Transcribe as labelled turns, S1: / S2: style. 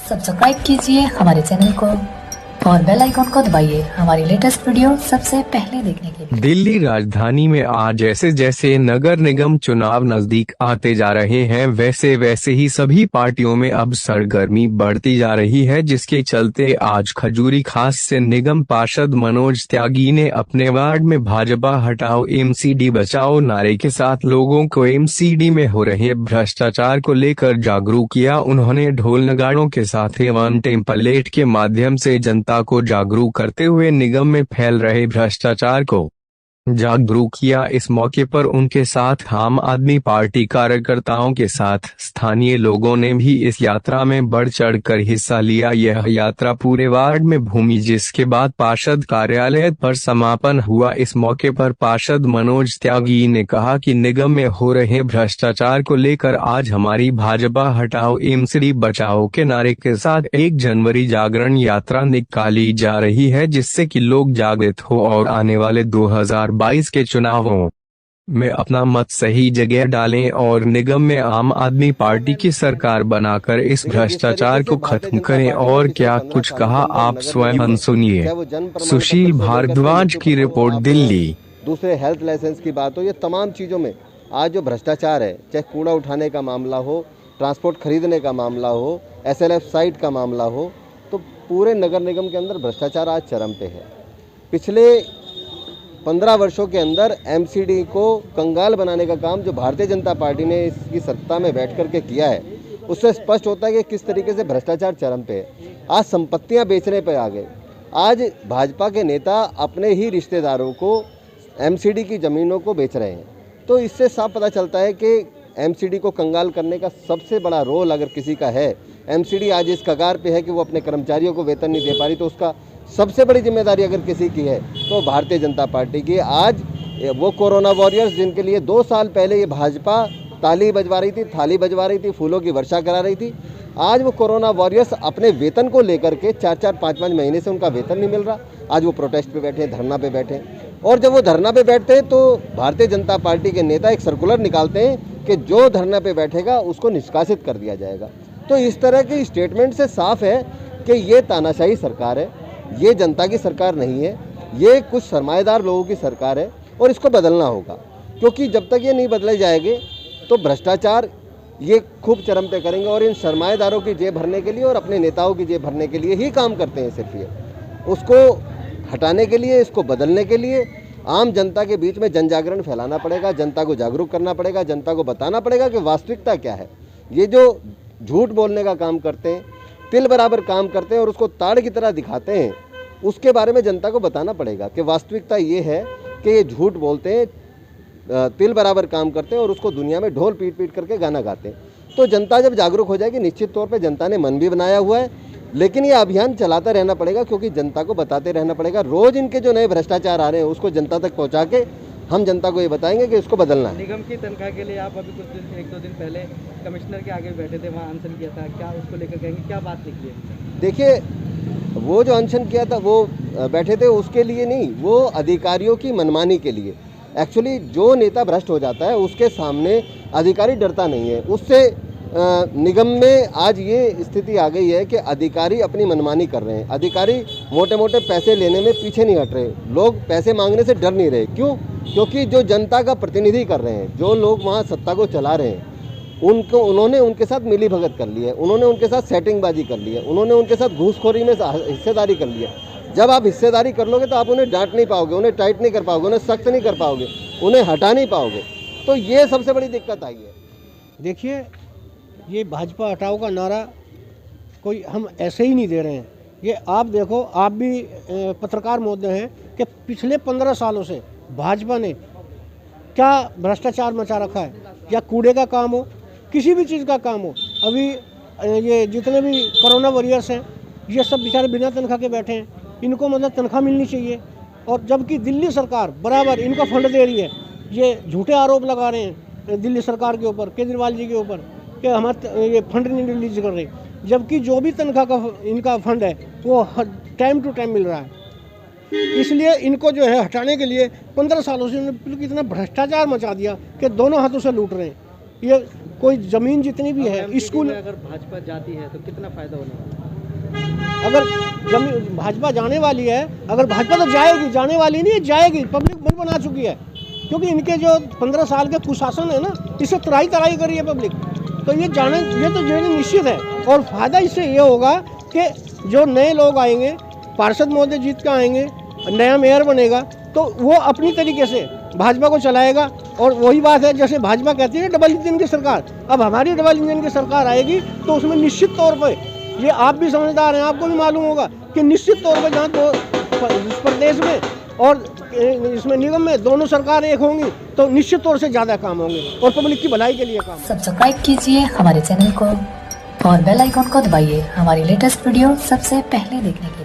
S1: Subscribe कीजिए हमारे channel को और बेल आइकॉन को दबाइए हमारी लेटेस्ट वीडियो सबसे पहले देखने के लिए।
S2: दिल्ली राजधानी में आज जैसे जैसे नगर निगम चुनाव नजदीक आते जा रहे हैं वैसे वैसे ही सभी पार्टियों में अब सरगर्मी बढ़ती जा रही है, जिसके चलते आज खजूरी खास से निगम पार्षद मनोज त्यागी ने अपने वार्ड में भाजपा हटाओ एमसीडी बचाओ नारे के साथ लोगों को एमसीडी में हो रहे भ्रष्टाचार को लेकर जागरूक किया। उन्होंने ढोल नगाड़ों के साथ एवं टेम्पलेट के माध्यम से जनता को जागरूक करते हुए निगम में फैल रहे भ्रष्टाचार को जागरूक किया। इस मौके पर उनके साथ आम आदमी पार्टी कार्यकर्ताओं के साथ स्थानीय लोगों ने भी इस यात्रा में बढ़ चढ़कर हिस्सा लिया। यह यात्रा पूरे वार्ड में घूमी, जिसके बाद पार्षद कार्यालय पर समापन हुआ। इस मौके पर पार्षद मनोज त्यागी ने कहा कि निगम में हो रहे भ्रष्टाचार को लेकर आज हमारी भाजपा हटाओ एमसीडी बचाओ के नारे के साथ 1 जनवरी जागरण यात्रा निकाली जा रही है, जिससे कि लोग जागृत हो और आने वाले 2022 के चुनावों में अपना मत सही जगह डालें और निगम में आम आदमी पार्टी की सरकार बनाकर इस भ्रष्टाचार को खत्म करें। और क्या कुछ कहा आप स्वयं सुनिए। सुशील भारद्वाज की रिपोर्ट, दिल्ली।
S3: दूसरे हेल्थ लाइसेंस की बात हो, ये तमाम चीज़ों में आज जो भ्रष्टाचार है, चाहे कूड़ा उठाने का मामला हो, ट्रांसपोर्ट खरीदने का मामला हो, SLF साइट का मामला हो, तो पूरे नगर निगम के अंदर भ्रष्टाचार आज चरम पे है। पिछले 15 वर्षों के अंदर एमसीडी को कंगाल बनाने का काम जो भारतीय जनता पार्टी ने इसकी सत्ता में बैठ करके किया है, उससे स्पष्ट होता है कि किस तरीके से भ्रष्टाचार चरम पे है। आज संपत्तियां बेचने पे आ गए। आज भाजपा के नेता अपने ही रिश्तेदारों को एमसीडी की ज़मीनों को बेच रहे हैं। तो इससे साफ पता चलता है कि एमसीडी को कंगाल करने का सबसे बड़ा रोल अगर किसी का है, एमसीडी आज इस कगार पे है कि वो अपने कर्मचारियों को वेतन नहीं दे पा रही, तो उसका सबसे बड़ी जिम्मेदारी अगर किसी की है तो भारतीय जनता पार्टी की। आज वो कोरोना वॉरियर्स जिनके लिए 2 साल पहले ये भाजपा ताली बजवा रही थी, थाली बजवा रही थी, फूलों की वर्षा करा रही थी, आज वो कोरोना वॉरियर्स अपने वेतन को लेकर के 4-4, 5-5 महीने से उनका वेतन नहीं मिल रहा। आज वो प्रोटेस्ट पे बैठे हैं, धरना पे बैठे हैं। और जब वो धरना पे बैठते हैं तो भारतीय जनता पार्टी के नेता एक सर्कुलर निकालते हैं कि जो धरना पे बैठेगा उसको निष्कासित कर दिया जाएगा। तो इस तरह के स्टेटमेंट से साफ है कि ये तानाशाही सरकार है, ये जनता की सरकार नहीं है, ये कुछ सरमाएदार लोगों की सरकार है और इसको बदलना होगा। क्योंकि जब तक ये नहीं बदले जाएंगे तो भ्रष्टाचार ये खूब चरम पे करेंगे और इन सरमाएदारों की जेब भरने के लिए और अपने नेताओं की जेब भरने के लिए ही काम करते हैं। सिर्फ ये उसको हटाने के लिए, इसको बदलने के लिए आम जनता के बीच में जन जागरण फैलाना पड़ेगा, जनता को जागरूक करना पड़ेगा, जनता को बताना पड़ेगा कि वास्तविकता क्या है। ये जो झूठ बोलने का काम करते हैं, तिल बराबर काम करते हैं और उसको ताड़ की तरह दिखाते हैं, उसके बारे में जनता को बताना पड़ेगा कि वास्तविकता ये है कि ये झूठ बोलते हैं, तिल बराबर काम करते हैं और उसको दुनिया में ढोल पीट पीट करके गाना गाते हैं। तो जनता जब जागरूक हो जाएगी, निश्चित तौर पे जनता ने मन भी बनाया हुआ है, लेकिन ये अभियान चलाता रहना पड़ेगा क्योंकि जनता को बताते रहना पड़ेगा। रोज़ इनके जो नए भ्रष्टाचार आ रहे हैं उसको जनता तक पहुँचा के हम जनता को ये बताएंगे कि इसको बदलना है।
S4: निगम की तनख्वाह के लिए आप अभी कुछ दिन 1-2 दिन पहले कमिश्नर के आगे बैठे थे, वहाँ अनशन किया था, क्या उसको लेकर कहेंगे, क्या बात निकली है?
S3: देखिए, वो जो अनशन किया था वो बैठे थे उसके लिए नहीं, वो अधिकारियों की मनमानी के लिए। एक्चुअली जो नेता भ्रष्ट हो जाता है उसके सामने अधिकारी डरता नहीं है। उससे निगम में आज ये स्थिति आ गई है कि अधिकारी अपनी मनमानी कर रहे हैं। अधिकारी मोटे मोटे पैसे लेने में पीछे नहीं हट रहे, लोग पैसे मांगने से डर नहीं रहे। क्यों? क्योंकि जो जनता का प्रतिनिधि कर रहे हैं, जो लोग वहाँ सत्ता को चला रहे हैं, उन्होंने उनके साथ मिली भगत कर ली है, उन्होंने उनके साथ सेटिंगबाजी कर ली है, उन्होंने उनके साथ घूसखोरी में हिस्सेदारी कर ली है। जब आप हिस्सेदारी कर लोगे तो आप उन्हें डांट नहीं पाओगे, उन्हें टाइट नहीं कर पाओगे, उन्हें सख्त नहीं कर पाओगे, उन्हें हटा नहीं पाओगे। तो ये सबसे बड़ी दिक्कत आई है।
S5: देखिए, ये भाजपा हटाओ का नारा कोई हम ऐसे ही नहीं दे रहे हैं। ये आप देखो, आप भी पत्रकार महोदय हैं कि पिछले 15 सालों से भाजपा ने क्या भ्रष्टाचार मचा रखा है, या कूड़े का काम हो, किसी भी चीज़ का काम हो। अभी ये जितने भी कोरोना वॉरियर्स हैं, ये सब बेचारे बिना तनख्वाह के बैठे हैं, इनको मतलब तनख्वाह मिलनी चाहिए। और जबकि दिल्ली सरकार बराबर इनको फंड दे रही है। ये झूठे आरोप लगा रहे हैं दिल्ली सरकार के ऊपर, केजरीवाल जी के ऊपर, कि हमारे ये फंड नहीं रिलीज कर रहे, जबकि जो भी तनख्वाह का इनका फंड है वो टाइम टू टाइम मिल रहा है। इसलिए इनको जो है हटाने के लिए 15 सालों से इन्होंने इतना भ्रष्टाचार मचा दिया कि दोनों हाथों से लूट रहे हैं। ये कोई ज़मीन जितनी भी है
S4: MPD
S5: स्कूल,
S4: में अगर भाजपा जाती है तो कितना फायदा होने वाला है?
S5: अगर भाजपा जाने वाली है, अगर भाजपा तो जाएगी, जाने वाली नहीं है, जाएगी। पब्लिक मन बना चुकी है, क्योंकि इनके जो 15 साल के कुशासन है ना, इससे तराई तराई करी है पब्लिक। तो ये तो निश्चित है। और फायदा इससे ये होगा कि जो नए लोग आएंगे, पार्षद महोदय जीत के आएंगे, नया मेयर बनेगा, तो वो अपनी तरीके से भाजपा को चलाएगा। और वही बात है, जैसे भाजपा कहती है डबल इंजन की सरकार, अब हमारी डबल इंजन की सरकार आएगी तो उसमें निश्चित तौर पर, ये आप भी समझदार हैं, आपको भी मालूम होगा कि निश्चित तौर पर जहाँ तो प्रदेश में और इसमें निगम में दोनों सरकार एक होंगी तो निश्चित तौर से ज़्यादा काम होंगे और पब्लिक की भलाई के लिए काम।
S1: सब्सक्राइब कीजिए हमारे चैनल को और बेल आइकॉन को दबाइए हमारी लेटेस्ट वीडियो सबसे पहले देखने के लिए।